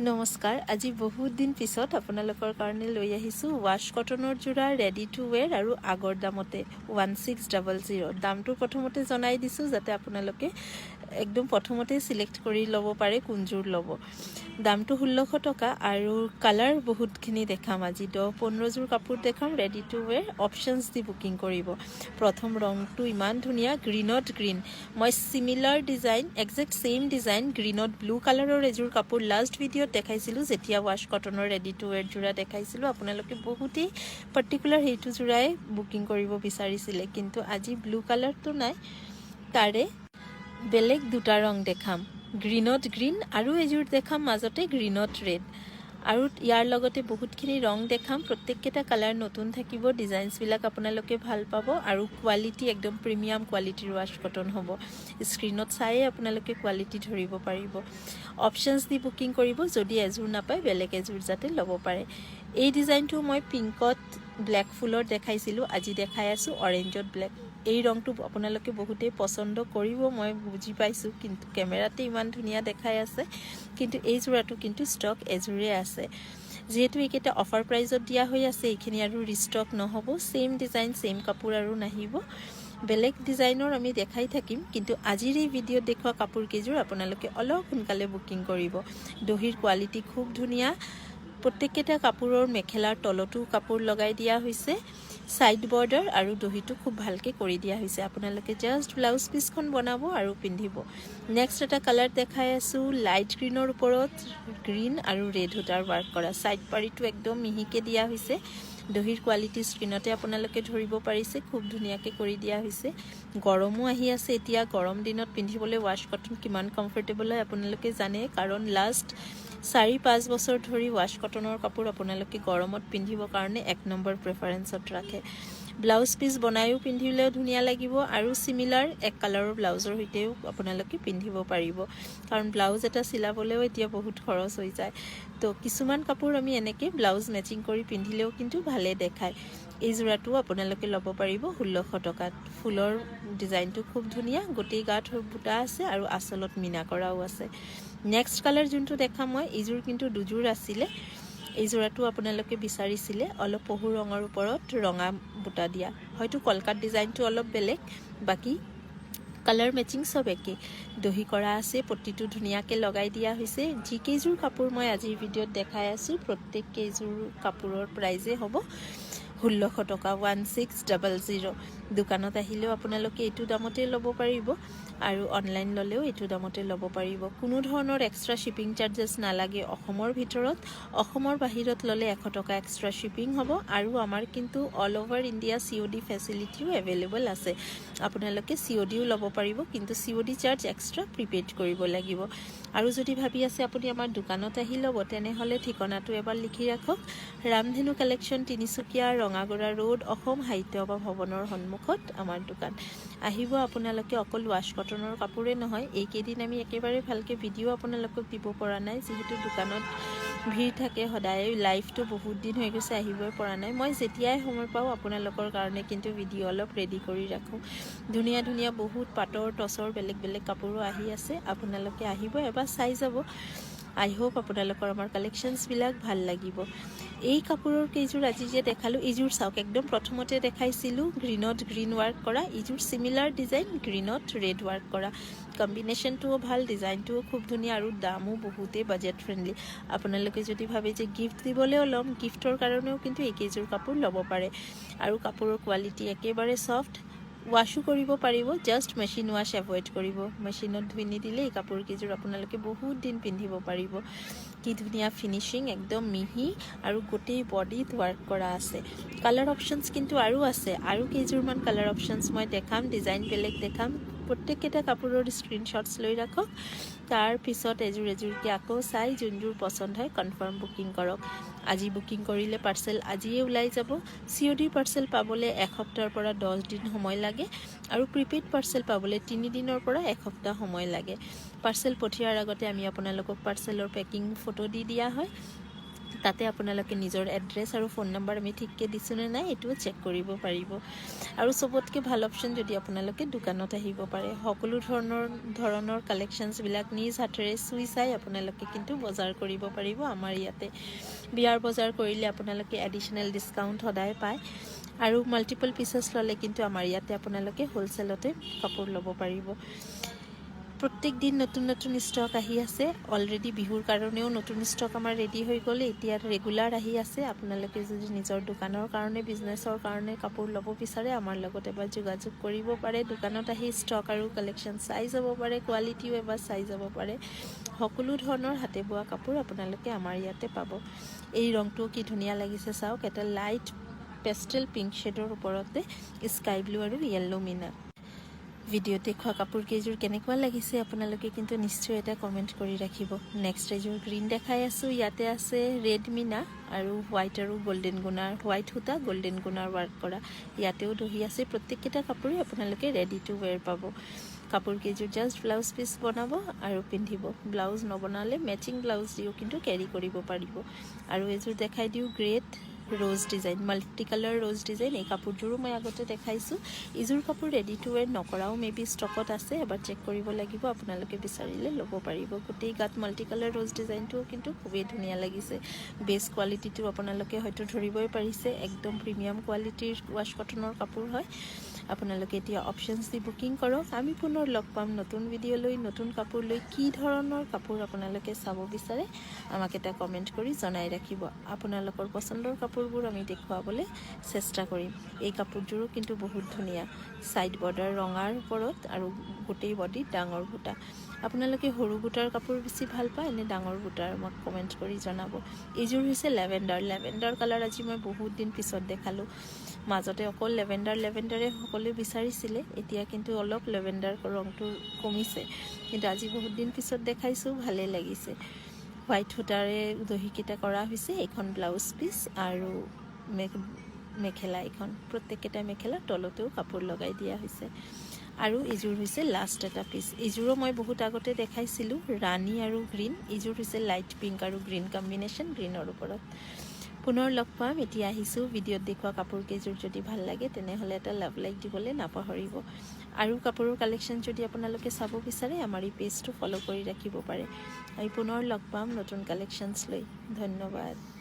নমস্কাৰ আজি বহুত দিন পিছত আপোনালোকৰ কাৰণে লৈ আহিছোঁ ৱাছ কটনৰ যোৰা ৰেডি টু ৱেৰ আৰু আগৰ দামতে 1600 দামটো প্ৰথমতে জনাই দিছোঁ যাতে আপোনালোকে একদম প্ৰথমতে সিলেক্ট কৰি ল'ব পাৰে কোনযোৰ ল'ব দামটো 1600 টকা আৰু কালাৰ বহুতখিনি দেখাম আজি 10-15 যোৰ কাপোৰ দেখাম ৰেডি টু ৱেৰ অপশনছ দি বুকিং কৰিব প্ৰথম ৰংটো ইমান ধুনীয়া গ্ৰীনত গ্ৰীন মই similar design exact same design গ্ৰীনত ব্লু কালাৰৰ এযোৰ কাপোৰ লাষ্ট ভিডিঅ'ত দেখাইছিলোঁ যেতিয়া ৱাছ কটনৰ ৰেডি টু ৱেৰ যোৰা দেখাইছিলোঁ আপোনালোকে বহুতেই পাৰ্টিকুলাৰ সেইটো যোৰাই বুকিং কৰিব বিচাৰিছিলে কিন্তু আজি ব্লু কালাৰটো নাই তাৰে বেলেগ দুটা ৰং দেখাম গ্ৰীনত গ্ৰীন আৰু এযোৰ দেখাম মাজতে গ্ৰীনত ৰেড আৰু ইয়াৰ লগতে বহুতখিনি ৰং দেখাম প্ৰত্যেকটা কালাৰ নতুন থাকিব ডিজাইনছবিলাক আপোনালোকে ভাল পাব আৰু কোৱালিটি একদম প্ৰিমিয়াম কোৱালিটিৰ ৱাছ কটন হ'ব স্ক্ৰীনত চাই আপোনালোকে কোৱালিটি ধৰিব পাৰিব অপশনছ দি বুকিং কৰিব যদি এযোৰ নাপায় বেলেগ এযোৰ যাতে ল'ব পাৰে এই ডিজাইনটো মই পিংকত ব্লেক ফুলৰ দেখাইছিলোঁ আজি দেখাই আছোঁ অৰেঞ্জত ব্লেক এই ৰংটো আপোনালোকে বহুতেই পছন্দ কৰিব মই বুজি পাইছোঁ কিন্তু কেমেৰাতে ইমান ধুনীয়া দেখাই আছে কিন্তু এই যোৰাটো কিন্তু ষ্টক এযোৰে আছে যেহেতু এইকেইটা অফাৰ প্ৰাইজত দিয়া হৈ আছে এইখিনি আৰু ৰিষ্টক নহ'ব সেম ডিজাইন সেম কাপোৰ আৰু নাহিব বেলেগ ডিজাইনৰ আমি দেখাই থাকিম কিন্তু আজিৰ এই ভিডিঅ'ত দেখুৱা কাপোৰ কেইযোৰ আপোনালোকে অলপ সোনকালে বুকিং কৰিব দহিৰ কোৱালিটি খুব ধুনীয়া প্ৰত্যেকটা কাপোৰৰ মেখেলাৰ তলতো কাপোৰ লগাই দিয়া হৈছে সাইড বৰ্ডাৰ আৰু দহিটো খুব ভালকে কৰি দিয়া হৈছে আপোনালোকে জাস্ট ব্লাউজ পিসখন বনাব আৰু পিন্ধিব নেক্সট এটা কালাৰ দেখাই আছো লাইট গ্ৰীনৰ ওপৰত গ্ৰীন আৰু ৰেড সূতাৰ ওয়াৰ্ক কৰা সাইড পাৰিটো একদম মিহিকে দিয়া হৈছে দহিৰ কোৱালিটি স্ক্ৰীনতে আপোনালোকে ধৰিব পাৰিছে খুব ধুনীয়াকে কৰি দিয়া হৈছে গৰমো আহি আছে এতিয়া গৰম দিনত পিন্ধিবলৈ ৱাছ কটন কিমান কমফৰ্টেবল হয় আপোনালোকে জানে কাৰণ লাষ্ট 4-5 বছৰ ধৰি ৱাছ কটনৰ কাপোৰ আপোনালোকে গৰমত পিন্ধিবৰ কাৰণে এক নম্বৰ প্ৰেফাৰেন্সত ৰাখে ব্লাউজ পিস বনায়ও পিন্ধিলেও ধুনীয়া লাগিব আৰু সিমিলাৰ এক কালাৰৰ ব্লাউজৰ হৈতেও আপোনালোকে পিন্ধিব পাৰিব কাৰণ ব্লাউজ এটা চিলাবলৈও এতিয়া বহুত খৰচ হৈ যায় তো কিছুমান কাপোৰ আমি এনেকৈ ব্লাউজ মেচিং কৰি পিন্ধিলেও কিন্তু ভালে দেখায় এই যোৰাটো আপোনালোকে ল'ব পাৰিব 1600 টকাত ফুলৰ ডিজাইনটো খুব ধুনীয়া গোটেই গাত বুটা আছে আৰু আচলত মিনা কৰাও আছে নেক্সট কালাৰ যোনটো দেখা মই এইযোৰ কিন্তু দুযোৰ আছিলে এই যোৰাটো আপোনালোকে বিচাৰিছিলে অলপ পহু ৰঙৰ ওপৰত ৰঙা বুটা দিয়া হয়তো কলকাত ডিজাইনটো অলপ বেলেগ বাকি কালাৰ মেচিং সব একে দহি কৰা আছে পট্টিটো ধুনীয়াকে লগাই দিয়া হৈছে যি কেইযোৰ কাপোৰ মই আজিৰ ভিডিঅ'ত দেখাই আছো প্ৰত্যেক কেইযোৰ কাপোৰৰ প্ৰাইজে হ'ব 1600 টকা 1600 দোকানত আহিলেও আপোনালোকে এইটো দামতে ল'ব পাৰিব আৰু অনলাইন ললেও এইটো দামতে ল'ব পাৰিব কোনো ধৰণৰ এক্সট্ৰা শিপিং চাৰ্জেস নালাগে অসমৰ ভিতৰত অসমৰ বাহিৰত ললে 100 টকা এক্সট্ৰা শিপিং হ'ব আৰু আমাৰ কিন্তু অল ওভাৰ ইন্ডিয়া সিওডি ফেসিলিটিও अवेलेबल আছে আপোনালোকে সিওডিও ল'ব পাৰিব কিন্তু সিওডি চাৰ্জ এক্সট্ৰা প্ৰিপেড কৰিব লাগিব আৰু যদি ভাবি আছে আপুনি আমাৰ দোকানত আহি ল'ব তেনেহলে ঠিকনাটো এবাৰ লিখি ৰাখক ৰামধেনু কালেকশন তিনিচুকীয়া ৰঙাগড়া ৰোড অসম সাহিত্য ভৱনৰ সন্মুখত আমাৰ দোকান আহিব আপোনালোকে অকল ৱাছ কটনৰ কাপোৰে নহয় এই কেইদিন আমি একেবাৰে ভালকে ভিডিও আপোনালোকক দিব পৰা নাই যেহেতু দোকানত ভিৰ থাকে সদায় লাইভটো বহুত দিন হৈ গৈছে আহিবই পৰা নাই মই যেতিয়াই সময় পাও আপোনালোকৰ কাৰণে কিন্তু ভিডিও অলপ ৰেডি কৰি ৰাখো ধুনীয়া ধুনীয়া বহুত পাটৰ টছৰ বেলেগ বেলেগ কাপোৰো আহি আছে আপোনালোকে আহিব এবাৰ চাই যাব আই হোপ আপোনালোকৰ আমাৰ কালেকশনছ বিলাক ভাল লাগিব এই কাপোৰৰ কেইযোৰ আজি যে দেখালো এইযোৰ চাওক একদম প্ৰথমতে দেখাইছিলো গ্ৰীনত গ্ৰীন ওয়াৰ্ক কৰা এইযোৰ সিমিলাৰ ডিজাইন গ্ৰীনত ৰেড ওয়াৰ্ক কৰা কম্বিনেশনটোও ভাল ডিজাইনটোও খুব ধুনীয়া আৰু দামও বহুতেই বাজেট ফ্ৰেন্ডলি আপোনালোকে যদি ভাবে যে গিফট দিবলৈও ল'ম গিফটৰ কাৰণেও কিন্তু এই কেইযোৰ কাপোৰ ল'ব পাৰে আৰু কাপোৰৰ কোৱালিটি একেবাৰে সফট ওয়াশো কৰিব পাৰিব জাস্ট মেচিন ওয়াশ এভয়েড কৰিব মেচিনত ধুই নিদিলে এই কাপোৰ কেইযোৰ আপোনালোকে বহুত দিন পিন্ধিব পাৰিব কি ধুনীয়া ফিনিশিং একদম মিহি আৰু গোটেই বডিত ওয়াৰ্ক কৰা আছে কালাৰ অপশনছ কিন্তু আৰু আছে আৰু কেইযোৰমান কালাৰ অপশনছ মই দেখাম ডিজাইন বেলেগ দেখাম প্ৰত্যেকটা কাপোৰৰ স্ক্ৰীনশ্বটছ লৈ ৰাখক তাৰ পিছত এযোৰ এযোৰকে আকৌ চাই যোনযোৰ পছন্দ হয় কনফাৰ্ম বুকিং কৰক আজি বুকিং কৰিলে পাৰ্সেল আজিয়ে ওলাই যাব সিওডি পাৰ্সেল পাবলে এক সপ্তাহৰ পৰা 10 দিন সময় লাগে আৰু প্ৰিপেড পাৰ্সেল পাবলে 3 দিনৰ পৰা এক সপ্তাহ সময় লাগে পাৰ্সেল পঠিয়াৰ আগতে আমি আপোনালোকক পাৰ্সেলৰ পেকিং ফটো দি দিয়া হয় তাতে আপোনালোকে নিজৰ এড্ৰেছ আৰু ফোন নাম্বাৰ আমি ঠিককৈ দিছোঁ নে নাই এইটোও চেক কৰিব পাৰিব আৰু চবতকৈ ভাল অপশ্যন যদি আপোনালোকে দোকানত আহিব পাৰে সকলো ধৰণৰ কালেকশ্যনছবিলাক নিজ হাতেৰে চুই চাই আপোনালোকে কিন্তু বজাৰ কৰিব পাৰিব আমাৰ ইয়াতে বিয়াৰ বজাৰ কৰিলে আপোনালোকে এডিশ্যনেল ডিছকাউণ্ট সদায় পায় আৰু মাল্টিপল পিচেছ ল'লে কিন্তু আমাৰ ইয়াতে আপোনালোকে হোলচেলতে কাপোৰ ল'ব পাৰিব প্ৰত্যেক দিন নতুন নতুন ষ্টক আহি আছে অলৰেডি বিহুৰ কাৰণেও নতুন ষ্টক আমাৰ ৰেডি হৈ গ'ল এতিয়া ৰেগুলাৰ আহি আছে আপোনালোকে যদি নিজৰ দোকানৰ কাৰণে বিজনেছৰ কাৰণে কাপোৰ ল'ব বিচাৰে আমাৰ লগত এবাৰ যোগাযোগ কৰিব পাৰে দোকানত আহি ষ্টক আৰু কালেকশ্যন চাই যাব পাৰে কোৱালিটিও এবাৰ চাই যাব পাৰে সকলো ধৰণৰ হাতে বোৱা কাপোৰ আপোনালোকে আমাৰ ইয়াতে পাব এই ৰংটো কি ধুনীয়া লাগিছে চাওক এটা লাইট পেষ্টেল পিংক শ্বেডৰ ওপৰতে স্কাই ব্লু আৰু য়েল্লো মিনা ভিডিঅ'ত দেখুওৱা কাপোৰ কেইযোৰ কেনেকুৱা লাগিছে আপোনালোকে কিন্তু নিশ্চয় এটা কমেণ্ট কৰি ৰাখিব নেক্সট এযোৰ গ্ৰীণ দেখাই আছোঁ ইয়াতে আছে ৰেড মিনা আৰু হোৱাইট আৰু গল্ডেন গুণাৰ হোৱাইট সূতা গল্ডেন গুণাৰ ৱাৰ্ক কৰা ইয়াতেও দহি আছে প্ৰত্যেককেইটা কাপোৰে আপোনালোকে ৰেডি টু ৱেৰ পাব কাপোৰ কেইযোৰ জাষ্ট ব্লাউজ পিচ বনাব আৰু পিন্ধিব ব্লাউজ নবনালে মেচিং ব্লাউজ দিও কিন্তু কেৰি কৰিব পাৰিব আৰু এযোৰ দেখাই দিওঁ great rose design multi colour rose design এই কাপোৰযোৰো মই আগতে দেখাইছোঁ এইযোৰ কাপোৰ ৰেডি টু ৱেৰ নকৰাও মে বি ষ্টকত আছে এবাৰ চেক কৰিব লাগিব আপোনালোকে বিচাৰিলে ল'ব পাৰিব গোটেই গাত মাল্টি কালাৰ ৰ'জ ডিজাইনটোও কিন্তু খুবেই ধুনীয়া লাগিছে বেছ কোৱালিটিটো আপোনালোকে হয়তো ধৰিবই পাৰিছে একদম প্ৰিমিয়াম কোৱালিটিৰ ৱাছ কটনৰ কাপোৰ হয় আপোনালোকে এতিয়া অপশ্যনছ দি বুকিং কৰক আমি পুনৰ লগ পাম নতুন ভিডিঅ' লৈ নতুন কাপোৰ লৈ কি ধৰণৰ কাপোৰ আপোনালোকে চাব বিচাৰে আমাক এটা কমেণ্ট কৰি জনাই ৰাখিব আপোনালোকৰ পচন্দৰ কাপোৰবোৰ আমি দেখুৱাবলৈ চেষ্টা কৰিম এই কাপোৰযোৰো কিন্তু বহুত ধুনীয়া ছাইড বৰ্ডাৰ ৰঙাৰ ওপৰত আৰু গোটেই বডিত ডাঙৰ বুটা আপোনালোকে সৰু বুটাৰ কাপোৰ বেছি ভাল পায় নে ডাঙৰ বুটাৰ আমাক কমেণ্ট কৰি জনাব এইযোৰ হৈছে লেভেণ্ডাৰ কালাৰ আজি মই বহুত দিন পিছত দেখালোঁ মাজতে অকল লেভেণ্ডাৰে সকলোৱে বিচাৰিছিলে এতিয়া কিন্তু অলপ লেভেণ্ডাৰ ৰংটো কমিছে কিন্তু আজি বহুত দিন পিছত দেখাইছোঁ ভালেই লাগিছে হোৱাইট সূতাৰে দহিকেইটা কৰা হৈছে এইখন ব্লাউজ পিচ আৰু মেখেলা এইখন প্ৰত্যেককেইটা মেখেলা তলতেও কাপোৰ লগাই দিয়া হৈছে আৰু এইযোৰ হৈছে লাষ্ট এটা পিচ এইযোৰো মই বহুত আগতে দেখাইছিলোঁ ৰাণী আৰু গ্ৰীণ এইযোৰ হৈছে লাইট পিংক আৰু গ্ৰীণ কম্বিনেশ্যন গ্ৰীণৰ ওপৰত পুনৰ লগ পাম এতিয়া আহিছোঁ ভিডিঅ'ত দেখুওৱা কাপোৰ কেইযোৰ যদি ভাল লাগে তেনেহ'লে এটা লাভ লাইক দিবলৈ নাপাহৰিব আৰু কাপোৰৰ কালেকশ্যন যদি আপোনালোকে চাব বিচাৰে আমাৰ এই পেজটো ফ'ল' কৰি ৰাখিব পাৰে আমি পুনৰ লগ পাম নতুন কালেকশ্যনছ লৈ ধন্যবাদ